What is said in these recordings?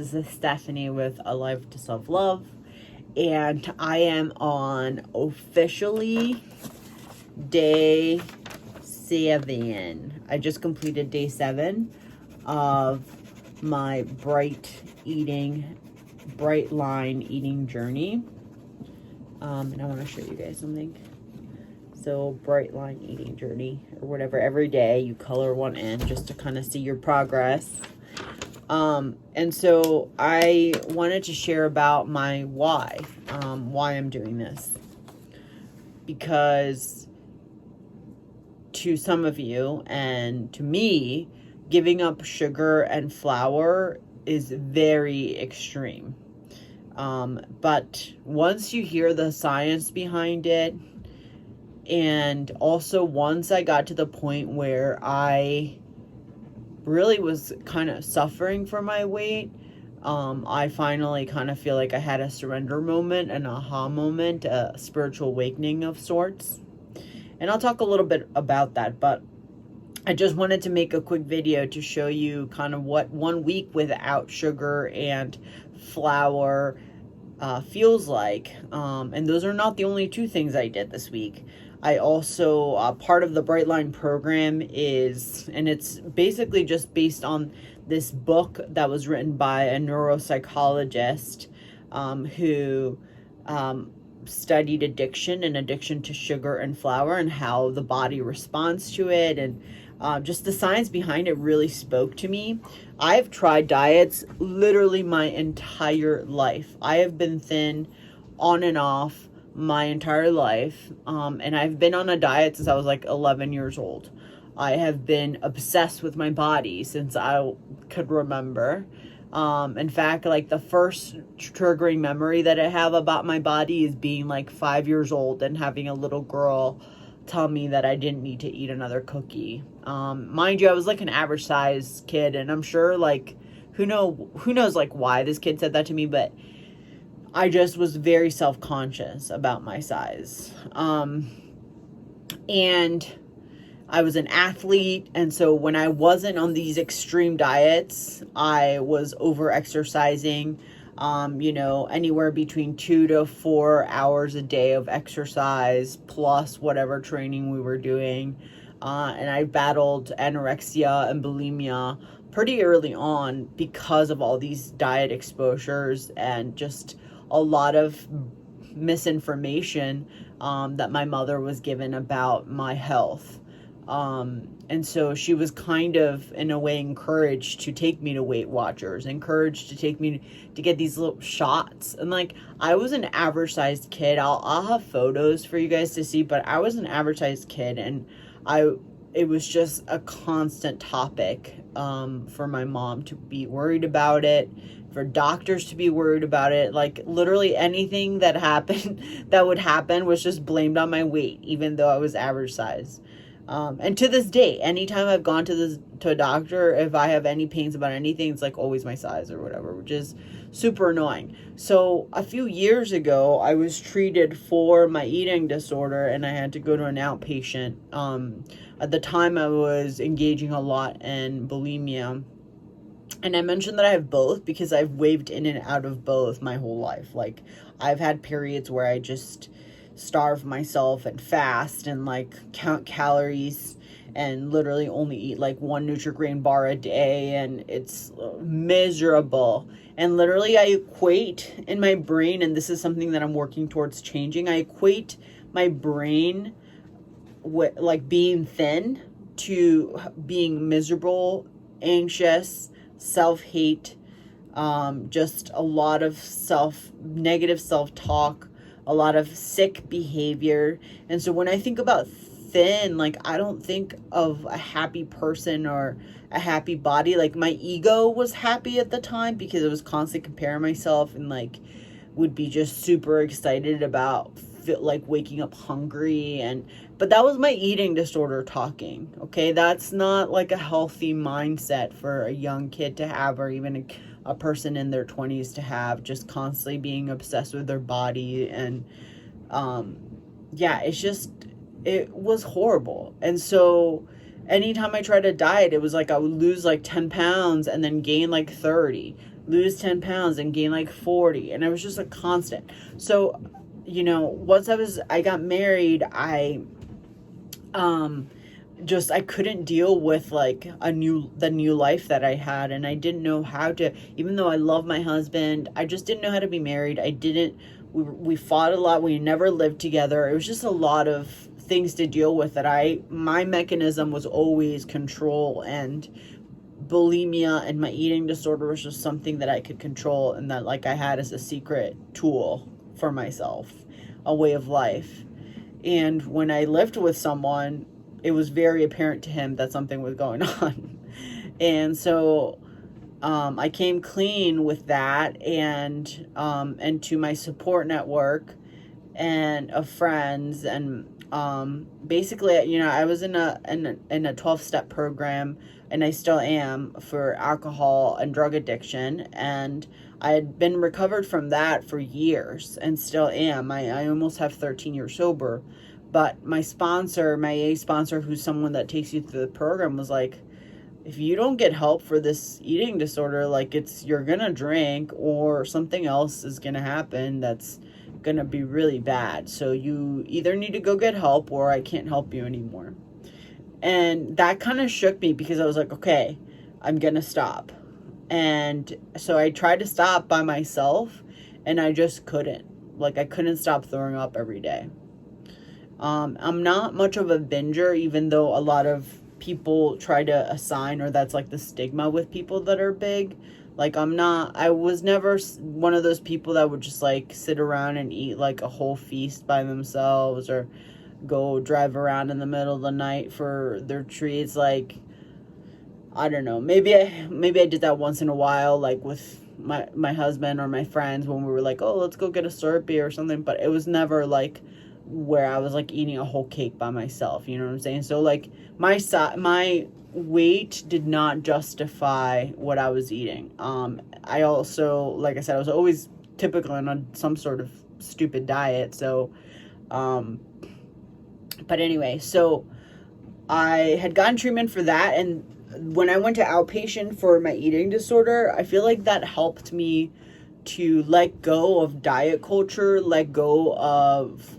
This is Stephanie with A Life to Self-Love, and I am on officially day 7. I just completed day 7 of my bright line eating journey. And I want to show you guys something. So bright line eating journey or whatever, every day you color one in just to kind of see your progress. And so I wanted to share about my why I'm doing this, because to some of you and to me, giving up sugar and flour is very extreme. But once you hear the science behind it, and also once I got to the point where I really was kind of suffering for my weight, I finally kind of feel like I had a surrender moment, an aha moment, a spiritual awakening of sorts. And I'll talk a little bit about that, but I just wanted to make a quick video to show you kind of what 1 week without sugar and flour feels like. And those are not the only 2 things I did this week. I also, part of the Bright Line program is, and it's basically just based on this book that was written by a neuropsychologist who studied addiction to sugar and flour and how the body responds to it. And just the science behind it really spoke to me. I've tried diets literally my entire life. I have been thin on and off my entire life, and I've been on a diet since I was like 11 years old. I have been obsessed with my body since I could remember. In fact, like the first triggering memory that I have about my body is being like 5 years old and having a little girl tell me that I didn't need to eat another cookie. Mind you, I was like an average size kid, and I'm sure like who knows like why this kid said that to me, but I just was very self-conscious about my size. And I was an athlete, and so when I wasn't on these extreme diets, I was over-exercising, anywhere between 2 to 4 hours a day of exercise, plus whatever training we were doing. And I battled anorexia and bulimia pretty early on because of all these diet exposures and just a lot of misinformation that my mother was given about my health. And so she was kind of, in a way, encouraged to take me to Weight Watchers, encouraged to take me to get these little shots. And like, I was an average sized kid. I'll have photos for you guys to see, but I was an average sized kid, and it was just a constant topic for my mom to be worried about it, for doctors to be worried about it. Like literally anything that would happen was just blamed on my weight, even though I was average size. And to this day, anytime I've gone to a doctor, if I have any pains about anything, it's like always my size or whatever, which is super annoying. So a few years ago, I was treated for my eating disorder, and I had to go to an outpatient. At the time, I was engaging a lot in bulimia. And I mentioned that I have both because I've waved in and out of both my whole life. Like, I've had periods where I just starve myself and fast and like count calories and literally only eat like 1 Nutri-Grain bar a day, and it's miserable. And literally I equate in my brain, and this is something that I'm working towards changing, I equate my brain with like being thin to being miserable, anxious, self-hate, just a lot of negative self-talk, a lot of sick behavior. And so when I think about thin, like I don't think of a happy person or a happy body. Like my ego was happy at the time because I was constantly comparing myself and like would be just super excited about like waking up hungry. But that was my eating disorder talking. Okay, that's not like a healthy mindset for a young kid to have, or even a person in their 20s to have, just constantly being obsessed with their body. And it was horrible. And so anytime I tried to diet, it was like I would lose like 10 pounds and then gain like 30. lose 10 pounds and gain like 40. And it was just a constant. So, you know, once I got married, I couldn't deal with like the new life that I had. And I didn't know how to, even though I love my husband, I just didn't know how to be married. We fought a lot. We never lived together. It was just a lot of things to deal with that my mechanism was always control, and bulimia and my eating disorder was just something that I could control, and that like I had as a secret tool for myself, a way of life. And when I lived with someone, it was very apparent to him that something was going on. And so I came clean with that, and to my support network and of friends, and basically, you know, I was in a 12-step program, and I still am, for alcohol and drug addiction, and I had been recovered from that for years and still am. I almost have 13 years sober. But my AA sponsor, who's someone that takes you through the program, was like, if you don't get help for this eating disorder, like you're gonna drink, or something else is gonna happen that's gonna be really bad. So you either need to go get help, or I can't help you anymore. And that kind of shook me, because I was like, okay, I'm gonna stop. And so I tried to stop by myself, and I just couldn't. Like, I couldn't stop throwing up every day. I'm not much of a binger, even though a lot of people try to assign, or that's like the stigma with people that are big. Like, I was never one of those people that would just like sit around and eat like a whole feast by themselves, or go drive around in the middle of the night for their treats. Like, I don't know, maybe I did that once in a while, like with my husband or my friends, when we were like, oh, let's go get a Slurpee or something. But it was never like where I was like eating a whole cake by myself, you know what I'm saying? So like my weight did not justify what I was eating. I also, like I said, I was always typically on some sort of stupid diet. So, but anyway, so I had gotten treatment for that, and when I went to outpatient for my eating disorder, I feel like that helped me to let go of diet culture, let go of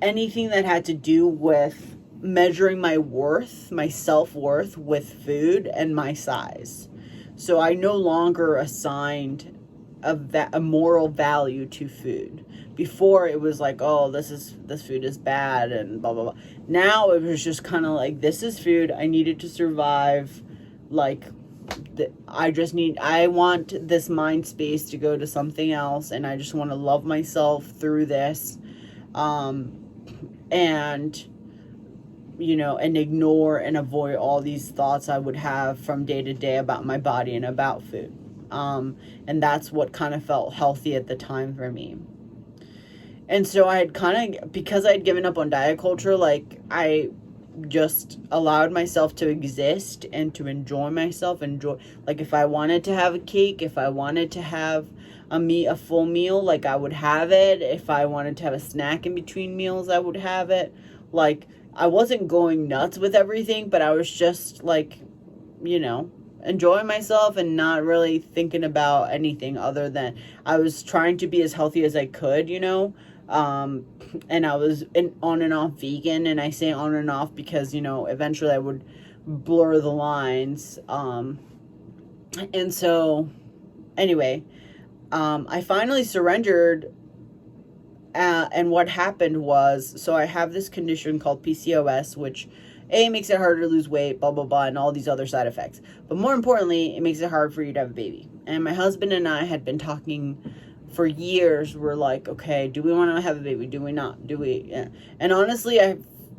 anything that had to do with measuring my worth, my self-worth with food and my size. So I no longer assigned a moral value to food. Before, it was like, oh, this food is bad and blah, blah, blah. Now it was just kind of like, this is food. I needed to survive. Like, I want this mind space to go to something else, and I just want to love myself through this. And, you know, and ignore and avoid all these thoughts I would have from day to day about my body and about food. And that's what kind of felt healthy at the time for me. And so I had kind of, because I had given up on diet culture, like, I just allowed myself to exist and to enjoy myself. Like, if I wanted to have a cake, if I wanted to have a full meal, like, I would have it. If I wanted to have a snack in between meals, I would have it. Like, I wasn't going nuts with everything, but I was just like, you know, enjoying myself and not really thinking about anything other than I was trying to be as healthy as I could, you know. And I was on and off vegan, and I say on and off because, you know, eventually I would blur the lines. And so anyway, I finally surrendered. And what happened was, so I have this condition called PCOS, which makes it harder to lose weight, blah, blah, blah, and all these other side effects. But more importantly, it makes it hard for you to have a baby. And my husband and I had been talking for years. We're like, okay, do we want to have a baby? Do we not? Do we? Yeah. And honestly,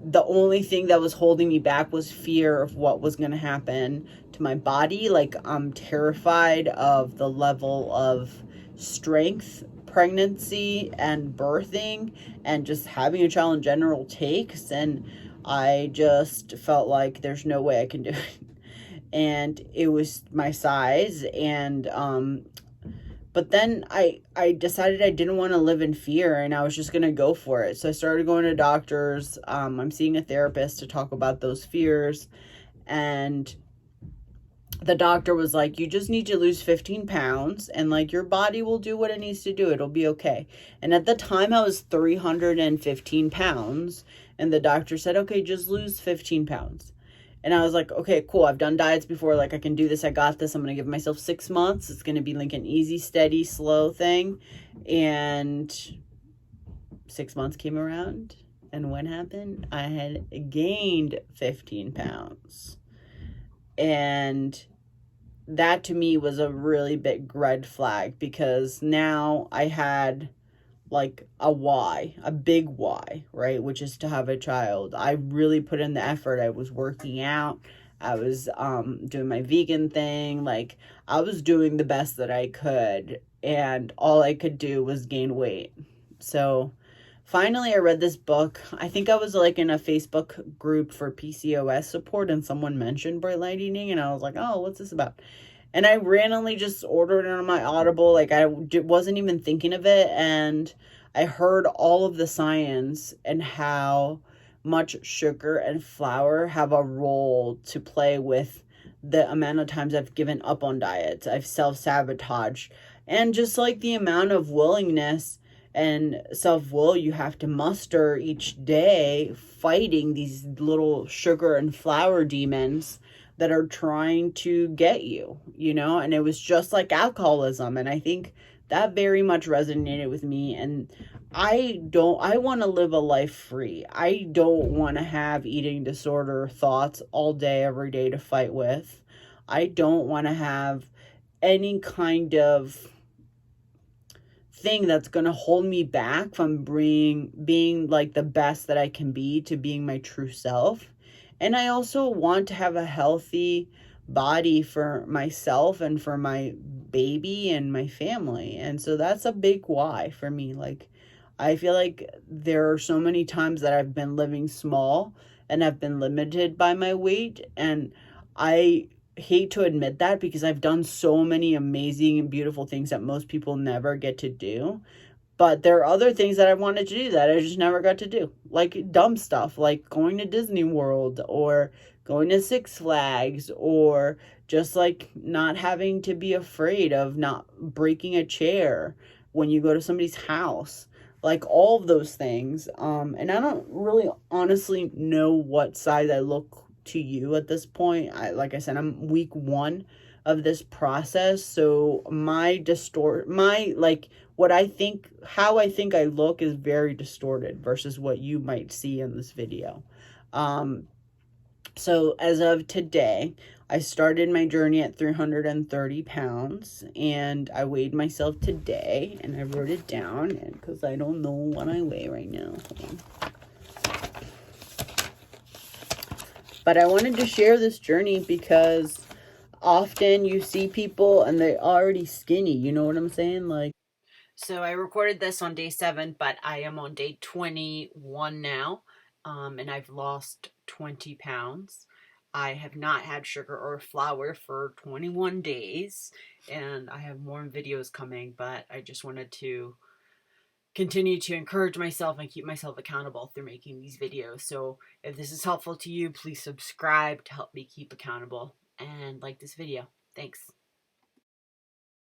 the only thing that was holding me back was fear of what was going to happen to my body. Like, I'm terrified of the level of strength pregnancy and birthing and just having a child in general takes. And I just felt like there's no way I can do it. And it was my size. And, but then I decided I didn't want to live in fear, and I was just going to go for it. So I started going to doctors. I'm seeing a therapist to talk about those fears. And the doctor was like, you just need to lose 15 pounds and like your body will do what it needs to do. It'll be okay. And at the time I was 315 pounds and the doctor said, okay, just lose 15 pounds. And I was like, okay, cool. I've done diets before. Like I can do this. I got this. I'm going to give myself 6 months. It's going to be like an easy, steady, slow thing. And 6 months came around and what happened? I had gained 15 pounds. And that to me was a really big red flag because now I had like a big why, right? Which is to have a child. I really put in the effort. I was working out. I was doing my vegan thing. Like I was doing the best that I could and all I could do was gain weight. So finally, I read this book. I think I was like in a Facebook group for PCOS support and someone mentioned bright light eating and I was like, oh, what's this about? And I randomly just ordered it on my Audible. Like I wasn't even thinking of it. And I heard all of the science and how much sugar and flour have a role to play with the amount of times I've given up on diets. I've self-sabotaged. And just like the amount of willingness and self-will you have to muster each day fighting these little sugar and flour demons that are trying to get you, you know? And it was just like alcoholism. And I think that very much resonated with me. And I want to live a life free. I don't want to have eating disorder thoughts all day, every day to fight with. I don't want to have any kind of thing that's going to hold me back from being like the best that I can be to being my true self. And I also want to have a healthy body for myself and for my baby and my family. And so that's a big why for me. Like, I feel like there are so many times that I've been living small and I've been limited by my weight. And I hate to admit that because I've done so many amazing and beautiful things that most people never get to do. But there are other things that I wanted to do that I just never got to do. Like dumb stuff, like going to Disney World or going to Six Flags or just like not having to be afraid of not breaking a chair when you go to somebody's house. Like all of those things. And I don't really honestly know what side I look to you at this point. Like I said, I'm week 1 of this process, so how I think I look is very distorted versus what you might see in this video. So as of today, I started my journey at 330 pounds and I weighed myself today and I wrote it down because I don't know what I weigh right now. But I wanted to share this journey because often you see people and they're already skinny. You know what I'm saying? Like, so I recorded this on day 7, but I am on day 21 now. And I've lost 20 pounds. I have not had sugar or flour for 21 days. And I have more videos coming, but I just wanted to continue to encourage myself and keep myself accountable through making these videos. So if this is helpful to you, please subscribe to help me keep accountable and like this video. Thanks.